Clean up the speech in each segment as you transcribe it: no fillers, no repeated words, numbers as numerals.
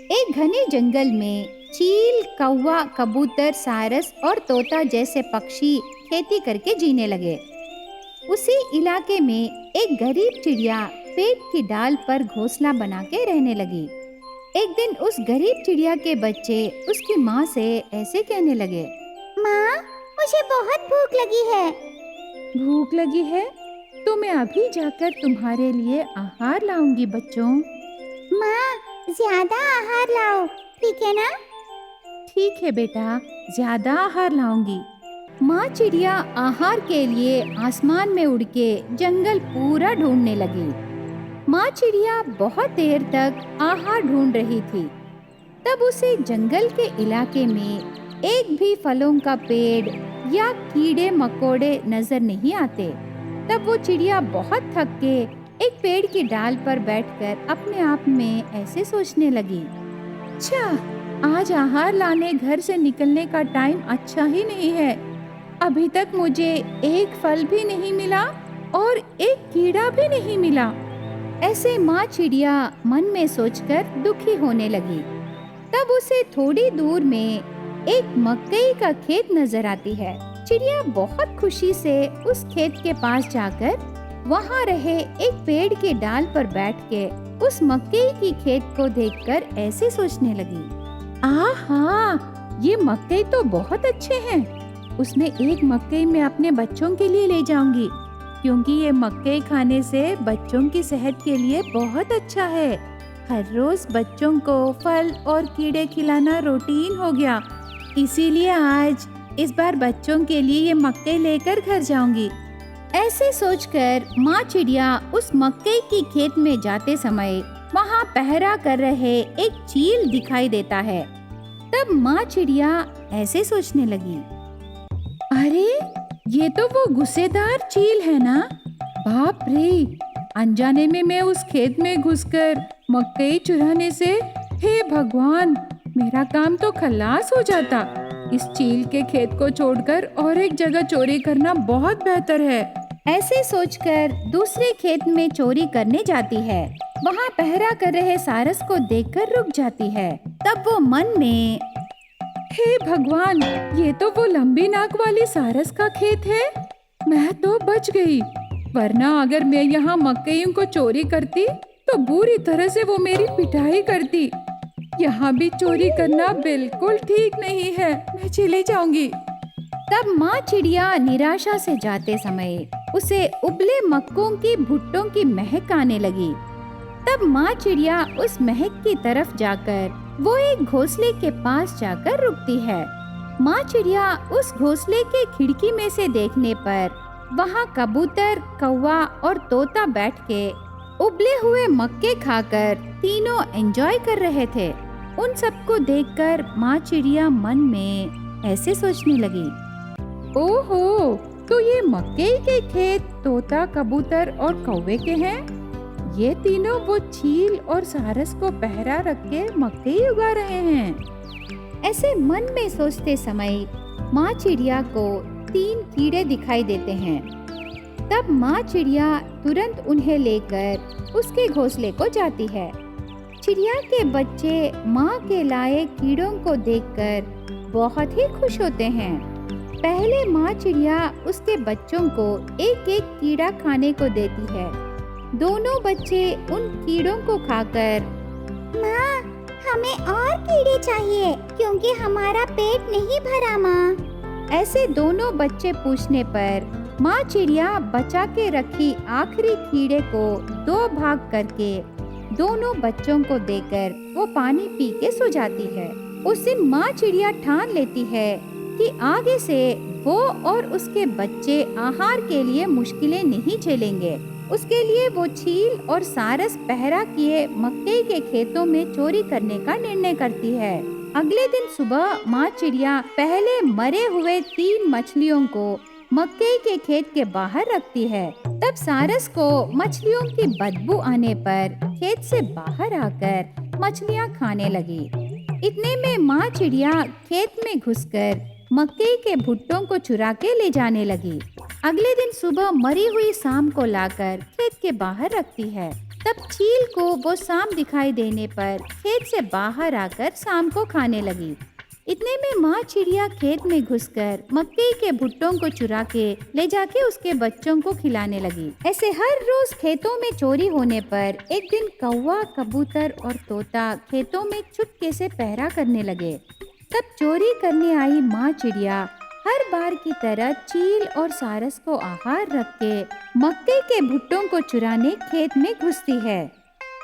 एक घने जंगल में चील, कौवा, कबूतर, सारस और तोता जैसे पक्षी खेती करके जीने लगे। उसी इलाके में एक गरीब चिड़िया पेड़ की डाल पर घोंसला बना के रहने लगी। एक दिन उस गरीब चिड़िया के बच्चे उसकी माँ से ऐसे कहने लगे, माँ, मुझे बहुत भूख लगी है। भूख लगी है तो मैं अभी जाकर तुम्हारे लिए आहार लाऊंगी बच्चों। माँ, ज्यादा आहार लाओ, ठीक है ना? ठीक है बेटा, ज्यादा आहार लाऊंगी। माँ चिड़िया आहार के लिए आसमान में उड़ के जंगल पूरा ढूंढने लगी। माँ चिड़िया बहुत देर तक आहार ढूंढ रही थी। तब उसे जंगल के इलाके में एक भी फलों का पेड़ या कीड़े मकोड़े नजर नहीं आते। तब वो चिड़िया बहुत थक के एक पेड़ की डाल पर बैठकर अपने आप में ऐसे सोचने लगी, अच्छा, आज आहार लाने घर से निकलने का टाइम अच्छा ही नहीं है। अभी तक मुझे एक फल भी नहीं मिला और एक कीड़ा भी नहीं मिला। ऐसे माँ चिड़िया मन में सोचकर दुखी होने लगी। तब उसे थोड़ी दूर में एक मकई का खेत नजर आती है। चिड़िया बहुत खुशी से उस खेत के पास जाकर वहाँ रहे एक पेड़ की डाल पर बैठ के उस मकई की खेत को देखकर ऐसे सोचने लगी, आहा, ये मकई तो बहुत अच्छे हैं। उसमें एक मकई मैं अपने बच्चों के लिए ले जाऊंगी, क्योंकि ये मकई खाने से बच्चों की सेहत के लिए बहुत अच्छा है। हर रोज बच्चों को फल और कीड़े खिलाना रूटीन हो गया, इसीलिए आज इस बार बच्चों के लिए ये मकई लेकर घर जाऊंगी। ऐसे सोचकर माँ चिड़िया उस मकई की खेत में जाते समय वहाँ पहरा कर रहे एक चील दिखाई देता है। तब माँ चिड़िया ऐसे सोचने लगी, अरे, ये तो वो गुस्सेदार चील है ना। बाप रे, अनजाने में मैं उस खेत में घुसकर मकई चुराने से, हे भगवान, मेरा काम तो खलास हो जाता। इस चील के खेत को छोड़कर और एक जगह चोरी करना बहुत बेहतर है। ऐसे सोचकर दूसरे खेत में चोरी करने जाती है। वहाँ पहरा कर रहे सारस को देखकर रुक जाती है। तब वो मन में, हे भगवान, ये तो वो लंबी नाक वाली सारस का खेत है। मैं तो बच गई, वरना अगर मैं यहाँ मकइयों को चोरी करती तो बुरी तरह से वो मेरी पिटाई करती। यहाँ भी चोरी करना बिल्कुल ठीक नहीं है, मैं चली जाऊंगी। तब माँ चिड़िया निराशा से जाते समय उसे उबले मक्कों की भुट्टों की महक आने लगी। तब माँ चिड़िया उस महक की तरफ जाकर वो एक घोंसले के पास जाकर रुकती है। माँ चिड़िया उस घोंसले के खिड़की में से देखने पर वहाँ कबूतर, कौवा और तोता बैठ के उबले हुए मक्के खाकर तीनों एंजॉय कर रहे थे। उन सबको देखकर माँ चिड़िया मन में ऐसे सोचने लगी, ओहो, तो ये मक्के के खेत तोता, कबूतर और कौवे के हैं। ये तीनों वो चील और सारस को पहरा रख के मक्के उगा रहे हैं। ऐसे मन में सोचते समय माँ चिड़िया को 3 कीड़े दिखाई देते हैं। तब माँ चिड़िया तुरंत उन्हें लेकर उसके घोंसले को जाती है। चिड़िया के बच्चे माँ के लाए कीड़ों को देखकर बहुत ही खुश होते हैं। पहले माँ चिड़िया उसके बच्चों को एक एक कीड़ा खाने को देती है। दोनों बच्चे उन कीड़ों को खाकर, माँ, हमें और कीड़े चाहिए क्योंकि हमारा पेट नहीं भरा माँ। ऐसे दोनों बच्चे पूछने पर माँ चिड़िया बचा के रखी आखिरी कीड़े को 2 भाग करके दोनों बच्चों को देकर वो पानी पी के सो जाती है। उस दिन माँ चिड़िया ठान लेती है कि आगे से वो और उसके बच्चे आहार के लिए मुश्किलें नहीं झेलेंगे। उसके लिए वो चील और सारस पहरा किए मक्के के खेतों में चोरी करने का निर्णय करती है। अगले दिन सुबह माँ चिड़िया पहले मरे हुए 3 मछलियों को मक्के के खेत के बाहर रखती है। तब सारस को मछलियों की बदबू आने पर खेत से बाहर आकर मछलियाँ खाने लगी। इतने में माँ चिड़िया खेत में घुसकर मक्के के भुट्टों को चुरा के ले जाने लगी। अगले दिन सुबह मरी हुई सांप को लाकर खेत के बाहर रखती है। तब चील को वो सांप दिखाई देने पर खेत से बाहर आकर सांप को खाने लगी। इतने में माँ चिड़िया खेत में घुसकर मक्के के भुट्टों को चुरा के ले जाके उसके बच्चों को खिलाने लगी। ऐसे हर रोज खेतों में चोरी होने पर एक दिन कौवा, कबूतर और तोता खेतों में चुपके से पहरा करने लगे। तब चोरी करने आई माँ चिड़िया हर बार की तरह चील और सारस को आहार रख के मक्के के भुट्टों को चुराने खेत में घुसती है।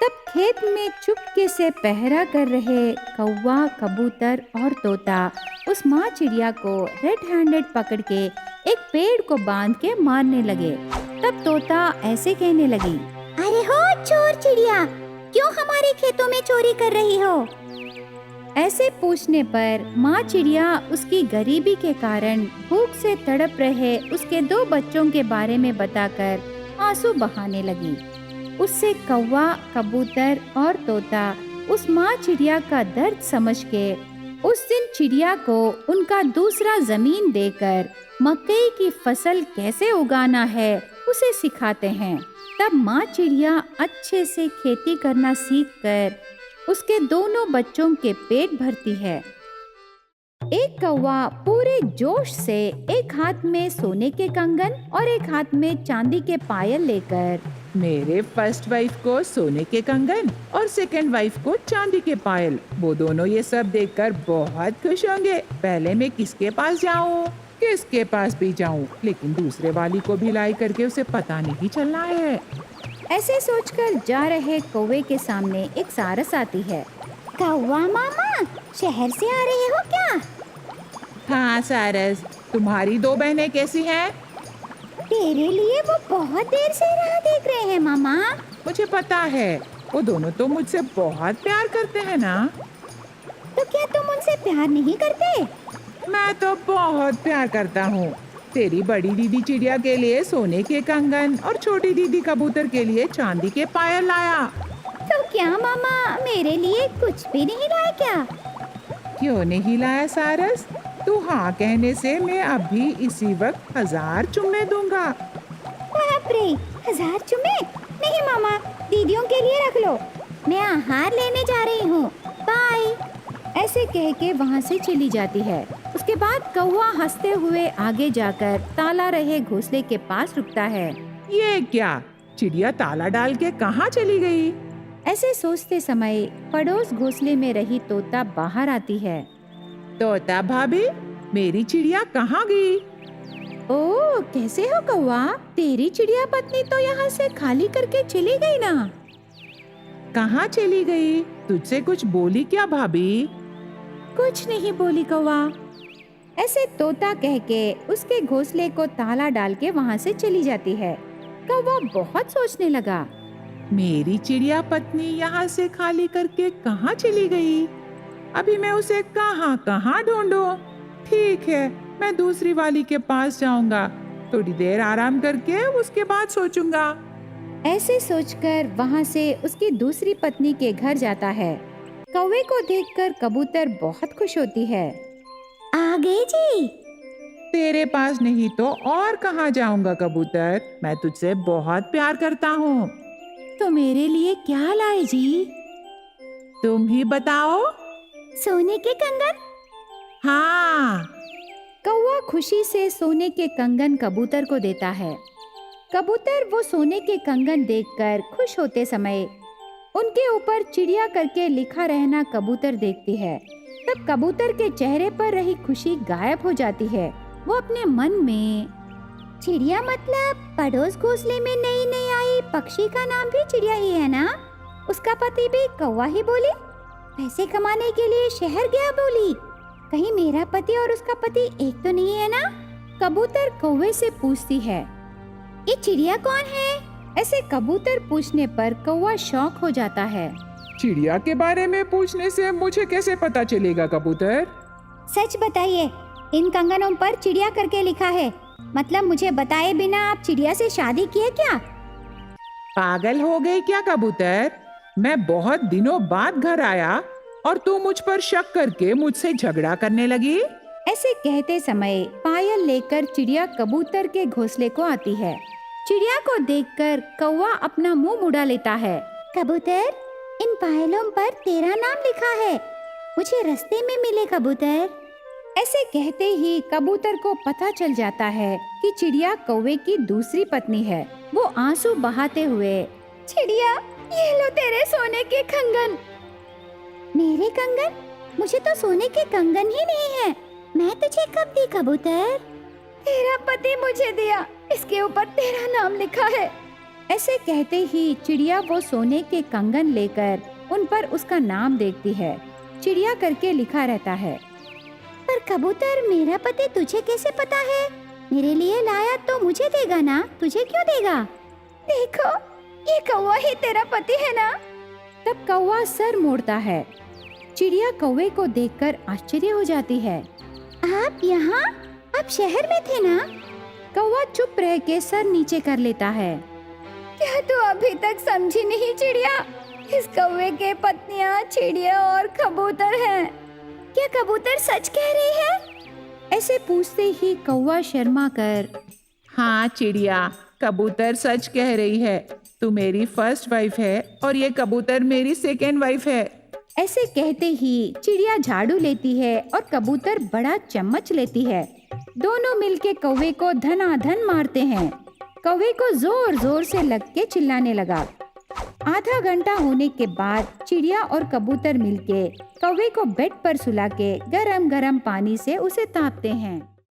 तब खेत में चुपके से पहरा कर रहे कौवा, कबूतर और तोता उस माँ चिड़िया को रेड हैंडेड पकड़ के एक पेड़ को बांध के मारने लगे। तब तोता ऐसे कहने लगी, अरे हो चोर चिड़िया, क्यों हमारे खेतों में चोरी कर रही हो? ऐसे पूछने पर माँ चिड़िया उसकी गरीबी के कारण भूख से तड़प रहे उसके 2 बच्चों के बारे में बताकर आंसू बहाने लगी। उससे कौवा, कबूतर और तोता उस माँ चिड़िया का दर्द समझ के उस दिन चिड़िया को उनका दूसरा जमीन देकर मकई की फसल कैसे उगाना है उसे सिखाते हैं। तब माँ चिड़िया अच्छे से खेती करना सीखकर उसके दोनों बच्चों के पेट भरती है। एक कौवा पूरे जोश से एक हाथ में सोने के कंगन और एक हाथ में चांदी के पायल लेकर मेरे फर्स्ट वाइफ को सोने के कंगन और सेकंड वाइफ को चांदी के पायल, वो दोनों ये सब देखकर बहुत खुश होंगे। पहले मैं किसके पास जाऊं, किसके पास भी जाऊं, लेकिन दूसरे वाली को भी लाई करके उसे पता नहीं चलना है। ऐसे सोचकर जा रहे कौवे के सामने एक सारस आती है। कौवा मामा, शहर से आ रहे हो क्या? हाँ सारस, तुम्हारी 2 बहनें कैसी हैं? तेरे लिए वो बहुत देर से राह देख रहे हैं मामा। मुझे पता है, वो दोनों तो मुझसे बहुत प्यार करते हैं ना। तो क्या तुम उनसे प्यार नहीं करते? मैं तो बहुत प्यार करता हूँ। तेरी बड़ी दीदी चिड़िया के लिए सोने के कंगन और छोटी दीदी कबूतर के लिए चांदी के पायल लाया। तो क्या मामा मेरे लिए कुछ भी नहीं लाए क्या? क्यों नहीं लाया सारस? तू हाँ कहने से मैं अभी इसी वक्त 1000 चुम्मे दूंगा। बाप रे, 1000 चुम्मे? नहीं मामा, दीदियों के लिए रख लो, मैं आहार लेने जा रही हूँ, बाय। ऐसे कह के वहाँ से चली जाती है। उसके बाद कौवा हंसते हुए आगे जाकर ताला रहे घोंसले के पास रुकता है। ये क्या, चिड़िया ताला डाल के कहाँ चली गई? ऐसे सोचते समय पड़ोस घोंसले में रही तोता बाहर आती है। तोता भाभी, मेरी चिड़िया कहाँ गई? ओ, कैसे हो कौवा? तेरी चिड़िया पत्नी तो यहाँ से खाली करके चली गई ना। कहाँ चली गई? तुझसे कुछ बोली क्या भाभी? कुछ नहीं बोली कौवा। ऐसे तोता कह के उसके घोंसले को ताला डाल के वहाँ से चली जाती है। कौवा बहुत सोचने लगा, मेरी चिड़िया पत्नी यहाँ से खाली करके कहाँ चली गई? अभी मैं उसे कहाँ कहाँ ढूंढूं? ठीक है, मैं दूसरी वाली के पास जाऊंगा, थोड़ी देर आराम करके उसके बाद सोचूंगा। ऐसे सोचकर वहाँ से उसकी दूसरी पत्नी के घर जाता है। कौवे को देखकर कबूतर बहुत खुश होती है। आ गए जी। तेरे पास नहीं तो और कहाँ जाऊंगा कबूतर, मैं तुझसे बहुत प्यार करता हूँ। तो मेरे लिए क्या लाए जी? तुम ही बताओ। सोने के कंगन। हाँ। कौवा खुशी से सोने के कंगन कबूतर को देता है। कबूतर वो सोने के कंगन देखकर खुश होते समय उनके ऊपर चिड़िया करके लिखा रहना कबूतर देखती है। तब कबूतर के चेहरे पर रही खुशी गायब हो जाती है। वो अपने मन में, चिड़िया मतलब पड़ोस घोंसले में नई नई आई पक्षी का नाम भी चिड़िया ही है ना? उसका पति भी कौवा ही बोली? पैसे कमाने के लिए शहर गया बोली? कहीं मेरा पति और उसका पति एक तो नहीं है ना? कबूतर कौवे से पूछती है। ये चिड़िया कौन है? ऐसे कबूतर पूछने पर कौवा शॉक हो जाता है। चिड़िया के बारे में पूछने से मुझे कैसे पता चलेगा कबूतर? सच बताइए, इन कंगनों पर चिड़िया करके लिखा है, मतलब मुझे बताए बिना आप चिड़िया से शादी किए क्या? पागल हो गई क्या कबूतर? मैं बहुत दिनों बाद घर आया और तू मुझ पर शक करके मुझसे झगड़ा करने लगी। ऐसे कहते समय पायल लेकर चिड़िया कबूतर के घोंसले को आती है। चिड़िया को देखकर कौवा अपना मुंह मुड़ा लेता है। कबूतर, इन पायलों पर तेरा नाम लिखा है, मुझे रास्ते में मिले कबूतर। ऐसे कहते ही कबूतर को पता चल जाता है कि चिड़िया कौवे की दूसरी पत्नी है। वो आंसू बहाते हुए, चिड़िया, ये लो तेरे सोने के कंगन। मेरे कंगन? मुझे तो सोने के कंगन ही नहीं है। मैं तुझे कब दी कबूतर? तेरा पति मुझे दिया, इसके ऊपर तेरा नाम लिखा है। ऐसे कहते ही चिड़िया वो सोने के कंगन लेकर उन पर उसका नाम देखती है। चिड़िया करके लिखा रहता है। पर कबूतर, मेरा पति तुझे कैसे पता है? मेरे लिए लाया तो मुझे देगा ना, तुझे क्यों देगा? देखो, ये कौवा ही तेरा पति है ना? तब कौवा सर मोड़ता है। चिड़िया कौवे को देखकर आश्चर्य हो जाती है। आप यहाँ? आप शहर में थे ना? कौवा चुप रह के सर नीचे कर लेता है। क्या तू अभी तक समझी नहीं चिड़िया? इस कौवे के पत्नियाँ चिड़िया और कबूतर हैं। क्या कबूतर सच कह रही है? ऐसे पूछते ही कौवा शर्मा कर, हाँ चिड़िया, कबूतर सच कह रही है। तू मेरी फर्स्ट वाइफ है और ये कबूतर मेरी सेकेंड वाइफ है। ऐसे कहते ही चिड़िया झाड़ू लेती है और कबूतर बड़ा चम्मच लेती है। दोनों मिलके कौवे को धनाधन मारते हैं। कौवे को जोर जोर से लग के चिल्लाने लगा। आधा घंटा होने के बाद चिड़िया और कबूतर मिलके कौवे को बेड पर सुला के गरम गरम पानी से उसे तापते हैं।